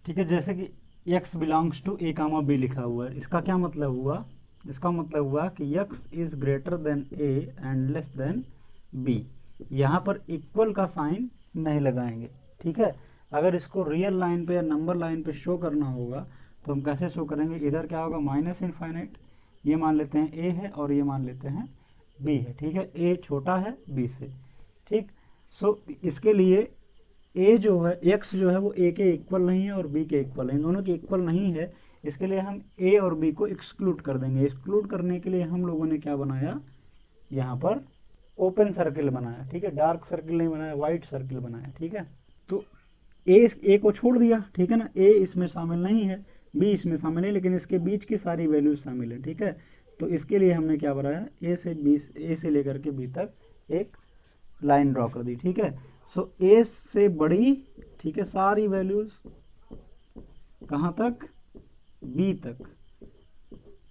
ठीक है, जैसे कि x belongs to a comma b लिखा हुआ है, इसका क्या मतलब हुआ, इसका मतलब हुआ कि x is greater than a and less than b। यहाँ पर इक्वल का साइन नहीं लगाएंगे, ठीक है। अगर इसको रियल लाइन पे या नंबर लाइन पे शो करना होगा तो हम कैसे शो करेंगे, इधर क्या होगा माइनस इनफाइनाइट, ये मान लेते हैं a है और ये मान लेते हैं b है, ठीक है। a छोटा है b से, ठीक। सो इसके लिए a जो है x जो है वो a के इक्वल नहीं है और b के इक्वल है, इन दोनों के इक्वल नहीं है। इसके लिए हम a और b को एक्सक्लूड कर देंगे। एक्सक्लूड करने के लिए हम लोगों ने क्या बनाया, यहाँ पर ओपन सर्किल बनाया, ठीक है। डार्क सर्किल नहीं बनाया, वाइट सर्किल बनाया, ठीक है। तो a को छोड़ दिया, ठीक है ना, a इसमें शामिल नहीं है, b इसमें शामिल है, लेकिन इसके बीच की सारी वैल्यूज शामिल है, ठीक है। तो इसके लिए हमने क्या बनाया, a से लेकर के b तक एक लाइन ड्रॉ कर दी, ठीक है। सो a से बड़ी, ठीक है, सारी वैल्यूज कहाँ तक, b तक,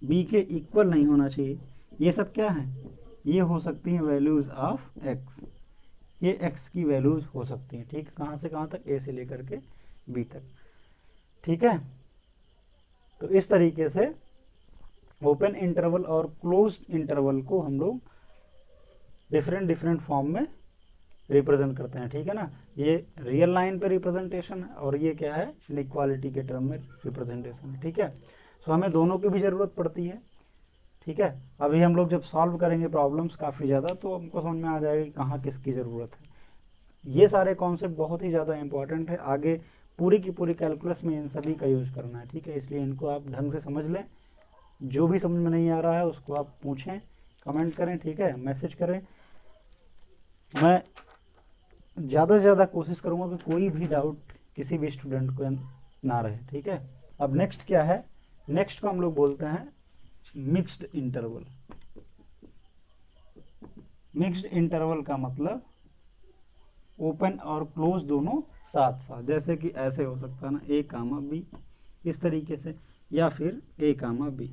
b के इक्वल नहीं होना चाहिए। ये सब क्या है, ये हो सकती हैं वैल्यूज ऑफ x, ये x की वैल्यूज हो सकती हैं, ठीक। कहाँ से कहाँ तक, a से लेकर के b तक, ठीक है। तो इस तरीके से ओपन इंटरवल और क्लोज इंटरवल को हम लोग डिफरेंट फॉर्म में रिप्रेजेंट करते हैं, ठीक है ना। ये रियल लाइन पे रिप्रेजेंटेशन है और ये क्या है, इनइक्वालिटी के टर्म में रिप्रेजेंटेशन है, ठीक है। सो हमें दोनों की भी ज़रूरत पड़ती है, ठीक है। अभी हम लोग जब सॉल्व करेंगे प्रॉब्लम्स काफ़ी ज़्यादा तो हमको समझ में आ जाएगा कि कहाँ किसकी ज़रूरत है। ये सारे कॉन्सेप्ट बहुत ही ज़्यादा इंपॉर्टेंट है, आगे पूरी की पूरी कैलकुलस में इन सभी का यूज़ करना है, ठीक है। इसलिए इनको आप ढंग से समझ लें, जो भी समझ में नहीं आ रहा है उसको आप पूछें, कमेंट करें, ठीक है, मैसेज करें। मैं ज़्यादा से ज़्यादा कोशिश करूँगा कि कोई भी डाउट किसी भी स्टूडेंट को ना रहे, ठीक है। अब नेक्स्ट क्या है, नेक्स्ट को हम लोग बोलते हैं मिक्स्ड इंटरवल। मिक्स्ड इंटरवल का मतलब ओपन और क्लोज दोनों साथ साथ, जैसे कि ऐसे हो सकता है ना, a कामा b, इस तरीके से, या फिर a कामा b,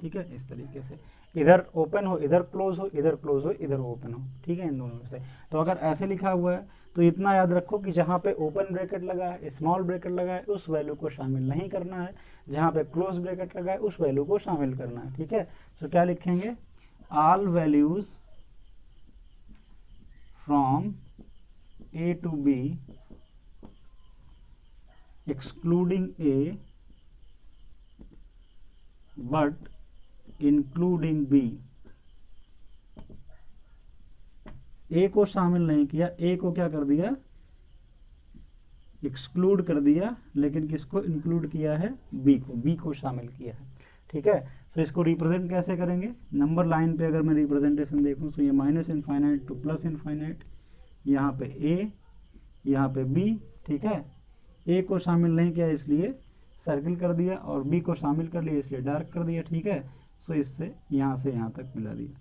ठीक है, इस तरीके से, इधर ओपन हो इधर क्लोज हो, इधर क्लोज हो इधर ओपन हो, ठीक है, इन दोनों में से। तो अगर ऐसे लिखा हुआ है तो इतना याद रखो कि जहाँ पे ओपन ब्रैकेट लगा है, स्मॉल ब्रैकेट लगा है, उस वैल्यू को शामिल नहीं करना है, जहाँ पे क्लोज ब्रैकेट लगा है उस वैल्यू को शामिल करना है, ठीक है। तो क्या लिखेंगे, all values from a to b excluding a but including b। a को शामिल नहीं किया, a को क्या कर दिया, एक्सक्लूड कर दिया, लेकिन किसको इंक्लूड किया है, b को शामिल किया है, ठीक है। तो इसको रिप्रेजेंट कैसे करेंगे, नंबर लाइन पे अगर मैं रिप्रेजेंटेशन देखूं तो ये minus infinite two plus infinite, यहाँ पे a, यहाँ पे b, ठीक है। a को शामिल नहीं किया इसलिए सर्किल कर दिया, और b को शामिल कर लिया इसलिए डार्क कर दिया, ठीक है। सो इससे यहाँ तक मिला दिया,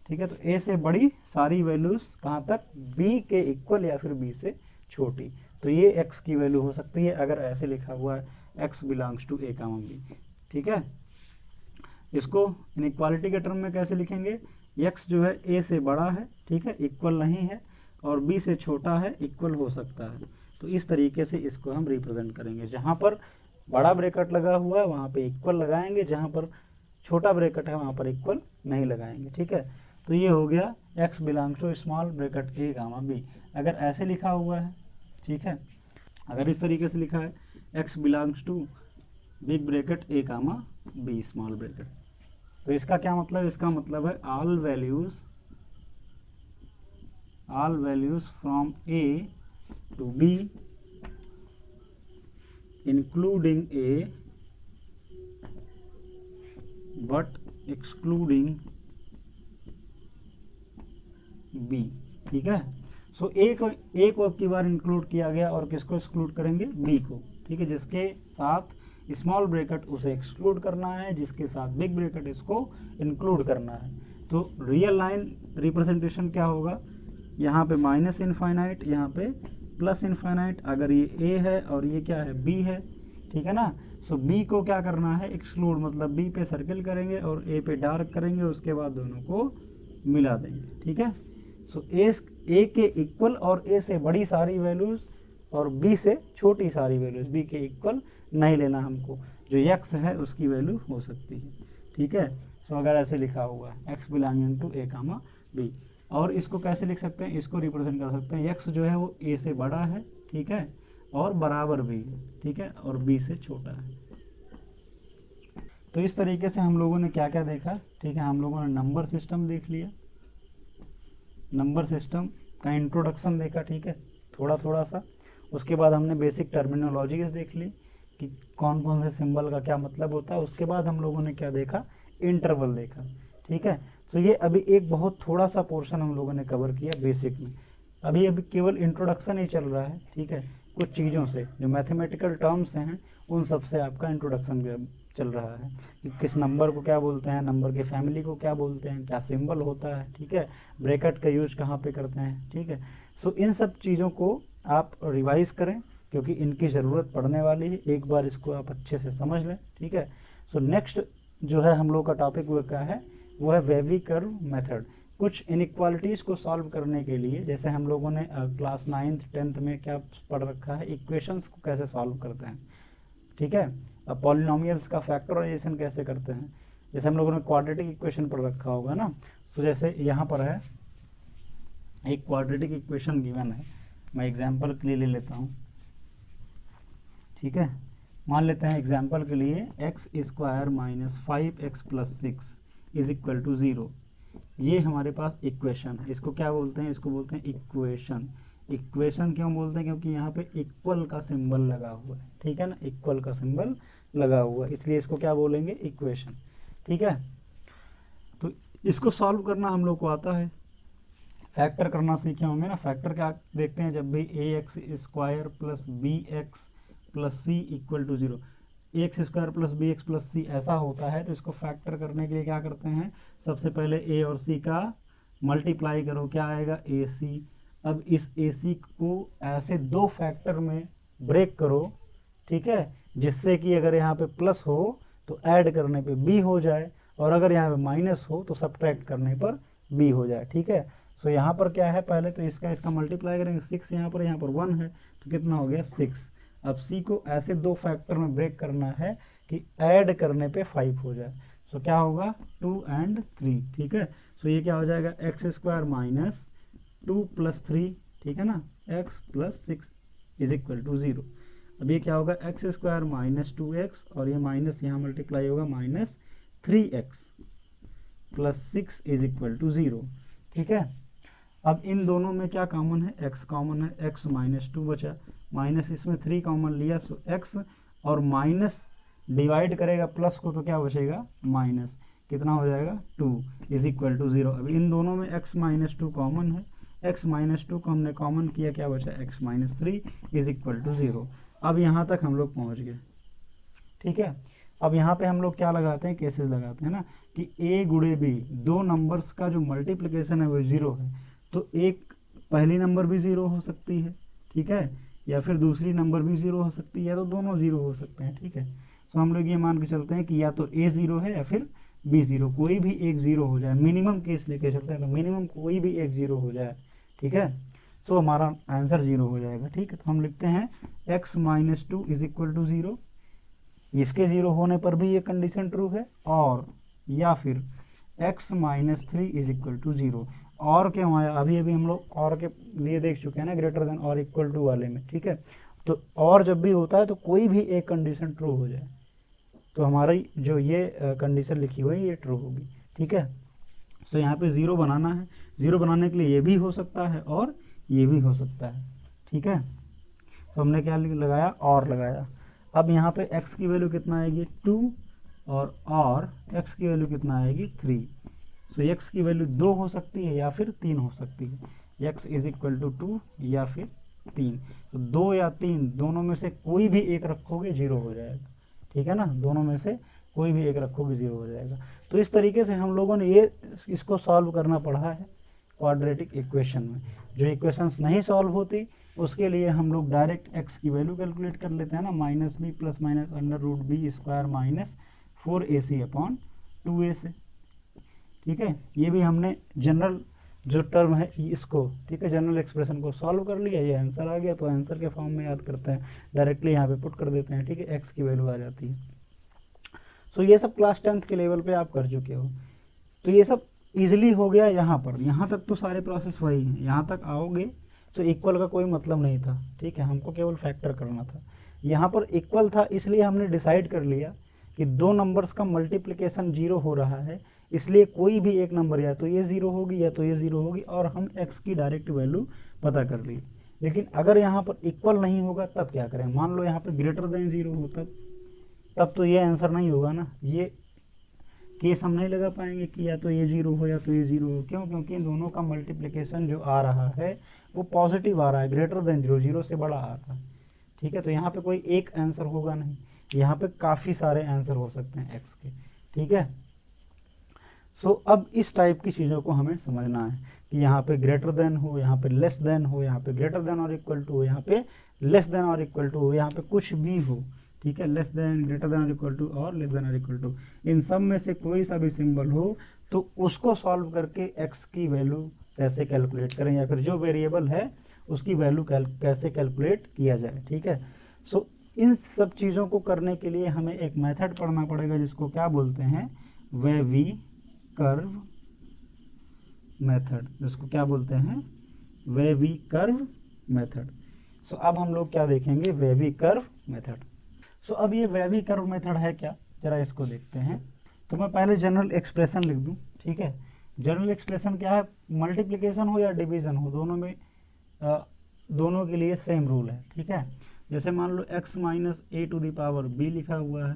ठीक है। तो a से बड़ी सारी वैल्यूज कहाँ तक, b के इक्वल या फिर b से छोटी। तो ये x की वैल्यू हो सकती है अगर ऐसे लिखा हुआ है x belongs to a comma b, ठीक है। इसको इनइक्वालिटी के टर्म में कैसे लिखेंगे, x जो है a से बड़ा है, ठीक है, इक्वल नहीं है, और b से छोटा है, इक्वल हो सकता है। तो इस तरीके से इसको हम रिप्रेजेंट करेंगे, जहाँ पर बड़ा ब्रैकेट लगा हुआ है वहाँ पे इक्वल लगाएंगे, जहाँ पर छोटा ब्रैकेट है वहाँ पर इक्वल नहीं लगाएंगे, ठीक है। तो ये हो गया x belongs to small bracket a comma b। अगर ऐसे लिखा हुआ है, ठीक है, अगर इस तरीके से लिखा है x belongs to big bracket a comma b small bracket, तो इसका क्या मतलब, इसका मतलब है all values from a to b including a but excluding b, ठीक है। सो a को अब की बार इंक्लूड किया गया, और किसको एक्सक्लूड करेंगे, b को, ठीक है। जिसके साथ स्मॉल ब्रैकेट उसे एक्सक्लूड करना है, जिसके साथ बिग ब्रैकेट इसको इंक्लूड करना है। तो रियल लाइन रिप्रेजेंटेशन क्या होगा, यहाँ पे माइनस इनफाइनाइट, यहाँ पे प्लस इनफाइनाइट, अगर ये a है और ये क्या है, b है, ठीक है ना। सो b को क्या करना है, एक्सक्लूड, मतलब b पे सर्किल करेंगे और a पे डार्क करेंगे, उसके बाद दोनों को मिला देंगे, ठीक है। सो a के इक्वल और a से बड़ी सारी वैल्यूज और b से छोटी सारी वैल्यूज, b के इक्वल नहीं लेना हमको, जो x है उसकी वैल्यू हो सकती है, ठीक है। तो अगर ऐसे लिखा हुआ है x belonging to a comma b, और इसको कैसे लिख सकते हैं, इसको रिप्रेजेंट कर सकते हैं, x जो है वो a से बड़ा है, ठीक है, और बराबर भी है, ठीक है, और b से छोटा है। तो इस तरीके से हम लोगों ने क्या क्या देखा, ठीक है, हम लोगों ने नंबर सिस्टम देख लिया, नंबर सिस्टम का इंट्रोडक्शन देखा, ठीक है, थोड़ा थोड़ा सा। उसके बाद हमने बेसिक टर्मिनोलॉजीज देख ली कि कौन कौन से सिंबल का क्या मतलब होता है। उसके बाद हम लोगों ने क्या देखा, इंटरवल देखा, ठीक है। तो ये अभी एक बहुत थोड़ा सा पोर्शन हम लोगों ने कवर किया बेसिक में, अभी केवल इंट्रोडक्शन ही चल रहा है, ठीक है। कुछ चीज़ों से जो मैथमेटिकल टर्म्स हैं उन सब से आपका इंट्रोडक्शन भी चल रहा है कि किस नंबर को क्या बोलते हैं, नंबर के फैमिली को क्या बोलते हैं, क्या सिंबल होता है, ठीक है, ब्रैकेट का यूज कहाँ पे करते हैं, ठीक है। सो इन सब चीज़ों को आप रिवाइज करें क्योंकि इनकी ज़रूरत पड़ने वाली है, एक बार इसको आप अच्छे से समझ लें, ठीक है। सो नेक्स्ट जो है हम लोग का टॉपिक वो क्या है, वो है वेवी कर्व मेथड। कुछ इनइक्वालिटीज़ को सॉल्व करने के लिए, जैसे हम लोगों ने क्लास 9th 10th में क्या पढ़ रखा है, इक्वेशंस को कैसे सॉल्व करते हैं, ठीक है। अब पॉलिनोमियल्स का फैक्टराइजेशन कैसे करते हैं, जैसे हम लोगों ने क्वाड्रेटिक इक्वेशन पढ़ रखा होगा ना। तो जैसे यहाँ पर है एक क्वाड्रेटिक इक्वेशन गिवन है, मैं एग्जांपल के लिए ले लेता हूँ, ठीक है। मान लेते हैं एग्जांपल के लिए x square minus 5x plus 6 is equal to 0। ये हमारे पास इक्वेशन है, इसको क्या बोलते हैं, इसको बोलते हैं इक्वेशन। इक्वेशन क्यों बोलते हैं, क्योंकि यहाँ पे इक्वल का सिंबल लगा हुआ है, ठीक है ना, इक्वल का सिंबल लगा हुआ है, इसलिए इसको क्या बोलेंगे, इक्वेशन, ठीक है। तो इसको सॉल्व करना हम लोग को आता है, फैक्टर करना सीखे होंगे ना। फैक्टर क्या देखते हैं, जब भी A X square plus B X plus C equal to 0, X square plus B X plus C ऐसा होता है, तो इसको फैक्टर करने के लिए क्या करते हैं, सबसे पहले ए और सी का मल्टीप्लाई करो, क्या आएगा, ए सी। अब इस ए सी को ऐसे दो फैक्टर में ब्रेक करो, ठीक है, जिससे कि अगर यहाँ पे प्लस हो तो ऐड करने पे बी हो जाए, और अगर यहाँ पे माइनस हो तो सब्ट्रैक्ट करने पर बी हो जाए, ठीक है। तो यहाँ पर क्या है, पहले तो इसका मल्टीप्लाई करेंगे, 6 यहाँ पर 1 है, तो कितना हो गया, 6। अब सी को ऐसे दो फैक्टर में ब्रेक करना है कि ऐड करने पे 5 हो जाए, तो क्या होगा, 2 and 3, ठीक है। तो ये क्या हो जाएगा, एक्स स्क्वायर माइनस 2 प्लस 3, ठीक है ना, x plus 6 is equal to 0। अब ये क्या होगा, एक्स स्क्वायर माइनस 2x और ये माइनस यहाँ मल्टीप्लाई होगा minus 3x plus 6 is equal to 0, ठीक है। अब इन दोनों में क्या कॉमन है, x कॉमन है, x माइनस 2 बचा, माइनस इसमें 3 कॉमन लिया, सो x और माइनस डिवाइड करेगा प्लस को तो क्या बचेगा, माइनस, कितना हो जाएगा, 2 इज इक्वल टू 0। अब इन दोनों में x माइनस 2 कॉमन है, x माइनस 2 को हमने कॉमन किया, क्या बचा, x minus 3 is equal to 0। अब यहाँ तक हम लोग पहुँच गए, ठीक है। अब यहाँ पे हम लोग क्या लगाते हैं, केसेस लगाते हैं ना, कि a गुणे b, दो नंबर्स का जो मल्टीप्लिकेशन है वो 0 है, तो एक पहली नंबर भी 0 हो सकती है, ठीक है, या फिर दूसरी नंबर भी 0 हो सकती है, या तो दोनों 0 हो सकते हैं, ठीक है। तो हम लोग ये मान के चलते हैं कि या तो a 0 है या फिर b 0, कोई भी एक 0 हो जाए, मिनिमम केस लेके चलते हैं, तो मिनिमम कोई भी एक 0 हो जाए, ठीक है, तो हमारा आंसर 0 हो जाएगा, ठीक है। तो हम लिखते हैं x minus 2 is equal to 0, इसके 0 होने पर भी ये कंडीशन ट्रू है, और या फिर x minus 3 is equal to 0। और क्यों आया, अभी हम लोग और के लिए देख चुके हैं ना, ग्रेटर देन और इक्वल टू वाले में, ठीक है। तो और जब भी होता है तो कोई भी एक कंडीशन ट्रू हो जाए, तो हमारी जो ये कंडीशन लिखी हुई है ये ट्रू होगी, ठीक है। तो यहाँ पे 0 बनाना है, 0 बनाने के लिए ये भी हो सकता है और ये भी हो सकता है, ठीक है। तो हमने क्या लगाया, और लगाया। अब यहाँ पे x की वैल्यू कितना आएगी, 2, और x की वैल्यू कितना आएगी, 3। तो x की वैल्यू 2 हो सकती है या फिर 3 हो सकती है, x इज इक्वल टू 2 या फिर 3। तो 2 या 3 दोनों में से कोई भी एक रखोगे 0 हो जाएगा, ठीक है ना, दोनों में से कोई भी एक रखोगे 0 हो जाएगा। तो इस तरीके से हम लोगों ने इसको सॉल्व करना पड़ा है क्वाड्रेटिक इक्वेशन में। जो इक्वेशंस नहीं सॉल्व होती उसके लिए हम लोग डायरेक्ट x की वैल्यू कैलकुलेट कर लेते हैं ना, minus b plus minus under root b square minus 4ac upon 2a से, ठीक है। ये भी हमने जनरल जो टर्म है इसको, ठीक है, जनरल एक्सप्रेशन को सॉल्व कर लिया, ये आंसर आ गया, तो आंसर के फॉर्म में याद करते हैं, डायरेक्टली यहाँ पे पुट कर देते हैं, ठीक है, एक्स की वैल्यू आ जाती है। सो ये सब क्लास 10th के लेवल पे आप कर चुके हो, तो ये सब इजीली हो गया यहाँ पर, यहाँ तक तो सारे प्रोसेस वही हैं, यहाँ तक आओगे तो इक्वल का कोई मतलब नहीं था, ठीक है, हमको केवल फैक्टर करना था। यहाँ पर इक्वल था इसलिए हमने डिसाइड कर लिया कि दो नंबर्स का मल्टीप्लिकेशन 0 हो रहा है, इसलिए कोई भी एक नंबर या तो ये 0 होगी या तो ये 0 होगी, और हम x की डायरेक्ट वैल्यू पता कर ली। लेकिन अगर यहाँ पर इक्वल नहीं होगा तब क्या करें, मान लो यहाँ पर ग्रेटर देन 0 हो, तब तो ये आंसर नहीं होगा ना, ये केस हम नहीं लगा पाएंगे कि या तो ये 0 हो या तो ये 0 हो। क्यों? क्योंकि इन दोनों का मल्टीप्लिकेशन जो आ रहा है वो पॉजिटिव आ रहा है, ग्रेटर देन 0, 0 से बड़ा आ रहा है, ठीक है। तो यहाँ पे कोई एक आंसर होगा नहीं, यहाँ पे काफ़ी सारे आंसर हो सकते हैं एक्स के, ठीक है। सो अब इस टाइप की चीज़ों को हमें समझना है कि यहाँ पे ग्रेटर देन हो, यहाँ पे लेस देन हो, यहाँ पे ग्रेटर देन और इक्वल टू हो, यहाँ पे लेस देन और इक्वल टू हो, यहाँ पे कुछ भी हो, ठीक है, लेस देन, ग्रेटर देन और इक्वल टू और लेस देन और इक्वल टू, इन सब में से कोई सा भी सिंबल हो तो उसको सॉल्व करके एक्स की वैल्यू कैसे कैलकुलेट करें, या फिर जो वेरिएबल है उसकी वैल्यू कैसे कैलकुलेट किया जाए, ठीक है। सो इन सब चीज़ों को करने के लिए हमें एक मेथड पढ़ना पड़ेगा जिसको क्या बोलते हैं, वेवी कर्व मेथड, जिसको क्या बोलते हैं, वेवी कर्व मेथड। सो अब हम लोग क्या देखेंगे, वेवी कर्व मेथड। सो अब ये वेवी कर्व मेथड है क्या, जरा इसको देखते हैं। तो मैं पहले जनरल एक्सप्रेशन लिख दूं, ठीक है। जनरल एक्सप्रेशन क्या है, मल्टीप्लिकेशन हो या डिवीज़न हो, दोनों में दोनों के लिए सेम रूल है, ठीक है। जैसे मान लो x minus a to the power b लिखा हुआ है,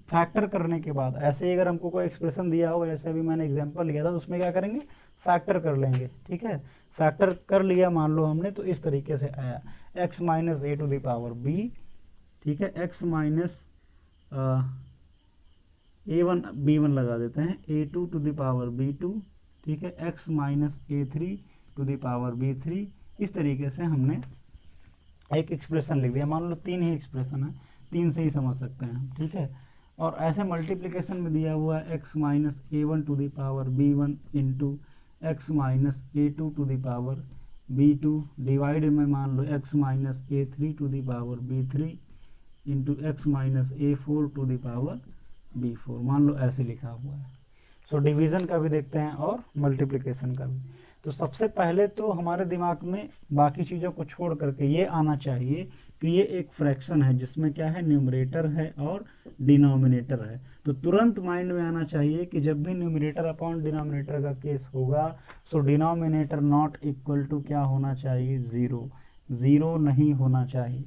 फैक्टर करने के बाद ऐसे ही अगर हमको कोई एक्सप्रेशन दिया होगा, जैसे अभी मैंने एग्जांपल लिया था, उसमें क्या करेंगे, फैक्टर कर लेंगे, ठीक है। फैक्टर कर लिया मान लो हमने, तो इस तरीके से आया x minus a to the power b, ठीक है, x माइनस a1 b1 लगा देते हैं, a2 to the power b2, ठीक है, x minus a3 to the power b3। इस तरीके से हमने एक एक्सप्रेशन लिख दिया। मान लो 3 ही एक्सप्रेशन है, 3 से ही समझ सकते हैं हम, ठीक है। और ऐसे मल्टीप्लिकेशन में दिया हुआ है x minus a1 to the power b1 into x minus a2 to the power b2, divide में मान लो x minus a3 to the power b3 into x minus a4 to the power b4, मान लो ऐसे लिखा हुआ है। सो division का भी देखते हैं और मल्टीप्लिकेशन का भी। तो सबसे पहले तो हमारे दिमाग में बाकी चीज़ों को छोड़ करके ये आना चाहिए कि ये एक फ्रैक्शन है जिसमें क्या है, न्यूमरेटर है और डिनोमिनेटर है। तो तुरंत माइंड में आना चाहिए कि जब भी न्यूमरेटर अपॉन डिनोमिनेटर का केस होगा तो डिनोमिनेटर नॉट इक्वल टू क्या होना चाहिए, 0, 0 नहीं होना चाहिए।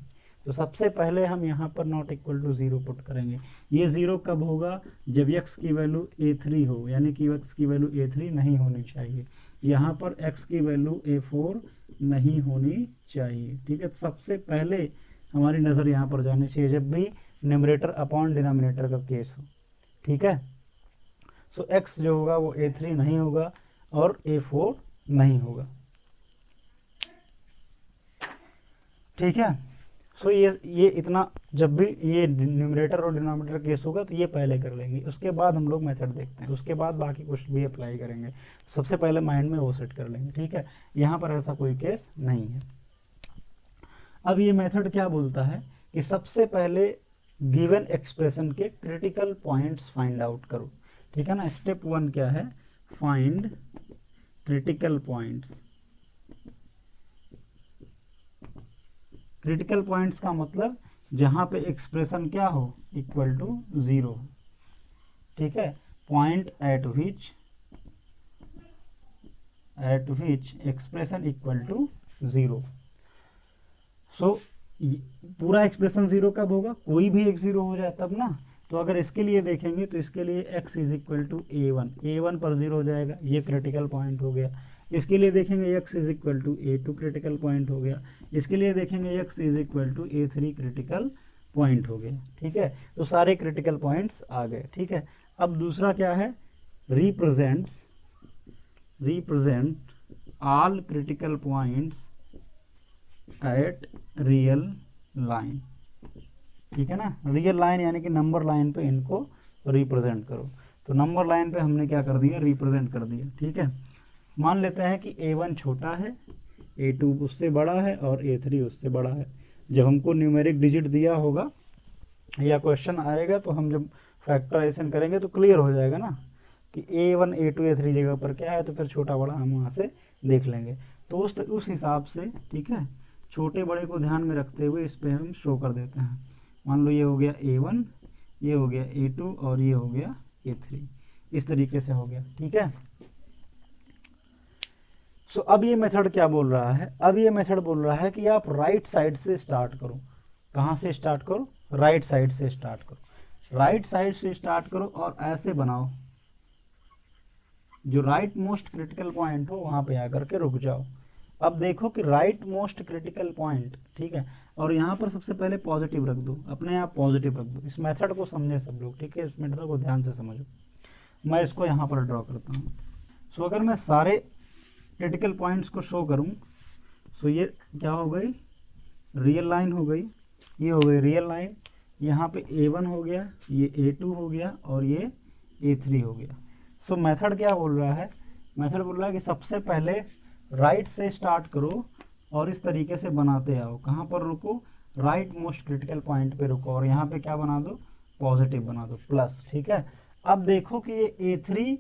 तो सबसे पहले हम यहाँ पर नॉट इक्वल टू 0 पुट करेंगे। ये 0 कब होगा, जब x की वैल्यू a3 हो, यानी कि x की वैल्यू a3 नहीं होनी चाहिए, यहाँ पर x की वैल्यू a4 नहीं होनी चाहिए, ठीक है। सबसे पहले हमारी नज़र यहाँ पर जानी चाहिए जब भी न्यूमरेटर अपॉन डिनोमिनेटर का केस हो, ठीक है। सो x जो होगा वो a3 नहीं होगा और a4 नहीं होगा, ठीक है। सो ये इतना, जब भी ये न्यूमरेटर और डिनोमिनेटर केस होगा तो ये पहले कर लेंगे, उसके बाद हम लोग मेथड देखते हैं, उसके बाद बाकी कुछ भी अप्लाई करेंगे। सबसे पहले माइंड में वो सेट कर लेंगे, ठीक है। यहाँ पर ऐसा कोई केस नहीं है। अब ये मेथड क्या बोलता है कि सबसे पहले गिवन एक्सप्रेशन के क्रिटिकल पॉइंट्स फाइंड आउट करो, ठीक है ना। स्टेप 1 क्या है, find critical points. Critical points का मतलब जहाँ पे एक्सप्रेशन क्या हो, इक्वल टू 0, ठीक है। Point at which expression equal to 0। So पूरा एक्सप्रेशन 0 कब होगा, कोई भी एक 0 हो जाए तब ना। तो अगर इसके लिए देखेंगे तो इसके लिए x is equal to a1 पर 0 हो जाएगा, ये क्रिटिकल पॉइंट हो गया। इसके लिए देखेंगे x is equal to a2 critical point हो गया। इसके लिए देखेंगे x is equal to a3 critical point हो गया, ठीक है। तो सारे क्रिटिकल पॉइंट्स आ गए, ठीक है। अब दूसरा क्या है, represent all critical points at real line, ठीक है ना। रियल लाइन यानी कि नंबर लाइन पे इनको रिप्रेजेंट करो। तो नंबर लाइन पे हमने क्या कर दिया, रिप्रेजेंट कर दिया, ठीक है। मान लेते हैं कि A1 छोटा है, A2 उससे बड़ा है और A3 उससे बड़ा है। जब हमको न्यूमेरिक डिजिट दिया होगा या क्वेश्चन आएगा तो हम जब फैक्टराइजेशन करेंगे तो क्लियर हो जाएगा ना कि A1 A2 A3 जगह पर क्या है, तो फिर छोटा बड़ा हम वहाँ से देख लेंगे। तो उस हिसाब से, ठीक है, छोटे बड़े को ध्यान में रखते हुए इस पर हम शो कर देते हैं। मान लो ये हो गया A1, ये हो गया A2 और ये हो गया A3, इस तरीके से हो गया, ठीक है। सो अब ये मेथड क्या बोल रहा है, अब ये मेथड बोल रहा है कि आप राइट साइड से स्टार्ट करो। कहाँ से स्टार्ट करो? राइट साइड से स्टार्ट करो। राइट साइड से स्टार्ट करो और ऐसे बनाओ, जो राइट मोस्ट क्रिटिकल पॉइंट हो वहाँ पे आकर के रुक जाओ। अब देखो कि राइट मोस्ट क्रिटिकल पॉइंट, ठीक है, और यहाँ पर सबसे पहले पॉजिटिव रख दो, अपने आप पॉजिटिव रख दो। इस मेथड को समझे सब लोग, ठीक है, इस मेथड को ध्यान से समझो। मैं इसको यहाँ पर ड्रॉ करता हूँ। सो अगर मैं सारे क्रिटिकल पॉइंट्स को शो करूँ, सो ये क्या हो गई, रियल लाइन हो गई, ये हो गई रियल लाइन। यहाँ पे A1 हो गया, ये A2 हो गया और ये A3 हो गया। सो मेथड क्या बोल रहा है, मेथड बोल रहा है कि सबसे पहले राइट से स्टार्ट करो और इस तरीके से बनाते आओ। कहाँ पर रुको? राइट मोस्ट क्रिटिकल पॉइंट पे रुको और यहाँ पे क्या बना दो, पॉजिटिव बना दो, प्लस, ठीक है। अब देखो कि ये A3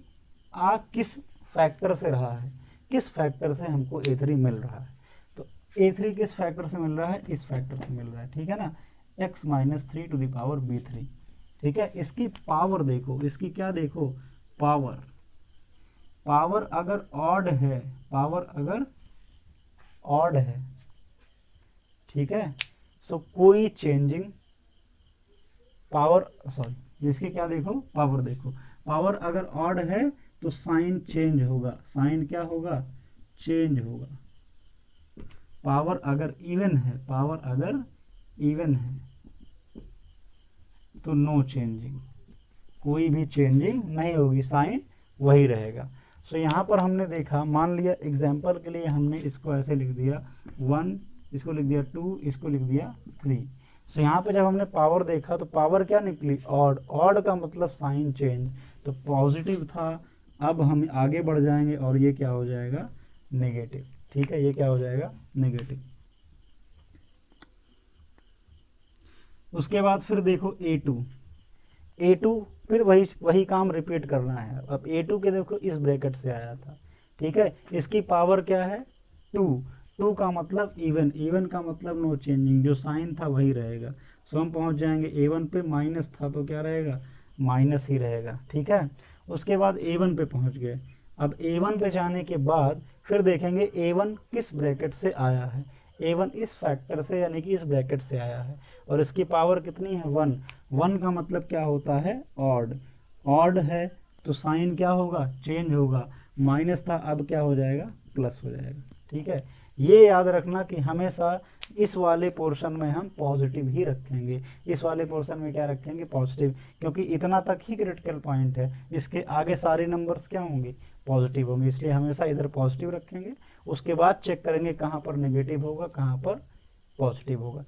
आ किस फैक्टर से रहा है, किस फैक्टर से हमको A3 मिल रहा है। तो A3 किस फैक्टर से मिल रहा है, इस फैक्टर से मिल रहा है, ठीक है ना, x - 3 to the power B3, ठीक है। इसकी पावर देखो, इसकी क्या देखो, पावर, पावर अगर ऑड है, पावर अगर ऑड है, ठीक है, सो कोई चेंजिंग पावर, सॉरी इसकी क्या देखो, पावर देखो, पावर अगर ऑड है तो साइन चेंज होगा, साइन क्या होगा, चेंज होगा। पावर अगर इवन है, पावर अगर इवन है तो नो चेंजिंग, कोई भी चेंजिंग नहीं होगी, साइन वही रहेगा। सो यहाँ पर हमने देखा, मान लिया एग्जाम्पल के लिए हमने इसको ऐसे लिख दिया 1, इसको लिख दिया 2, इसको लिख दिया 3। सो यहाँ पे जब हमने पावर देखा तो पावर क्या निकली, ऑड, ऑड का मतलब साइन चेंज, तो पॉजिटिव था। अब हम आगे बढ़ जाएंगे और ये क्या हो जाएगा, नेगेटिव, ठीक है, ये क्या हो जाएगा, नेगेटिव। उसके बाद फिर देखो A2 फिर वही काम रिपीट करना है। अब A2 के देखो इस ब्रैकेट से आया था, ठीक है, इसकी पावर क्या है, 2 का मतलब इवन, इवन का मतलब नो चेंजिंग, जो साइन था वही रहेगा। सो हम पहुंच जाएंगे A1 पे, माइनस था तो क्या रहेगा, माइनस ही रहेगा, ठीक है। उसके बाद A1 पे पहुंच गए। अब A1 पे जाने के बाद फिर देखेंगे A1 किस ब्रैकेट से आया है, A1 इस फैक्टर से यानी कि इस ब्रैकेट से आया है और इसकी पावर कितनी है, 1 का मतलब क्या होता है, ऑड, ऑड है तो साइन क्या होगा, चेंज होगा, माइनस था अब क्या हो जाएगा, प्लस हो जाएगा, ठीक है। ये याद रखना कि हमेशा इस वाले पोर्शन में हम पॉजिटिव ही रखेंगे, इस वाले पोर्शन में क्या रखेंगे, पॉजिटिव, क्योंकि इतना तक ही क्रिटिकल पॉइंट है, इसके आगे सारे नंबर्स क्या होंगे, पॉजिटिव होंगे, इसलिए हमेशा इधर पॉजिटिव रखेंगे। उसके बाद चेक करेंगे कहाँ पर नेगेटिव होगा, कहाँ पर पॉजिटिव होगा।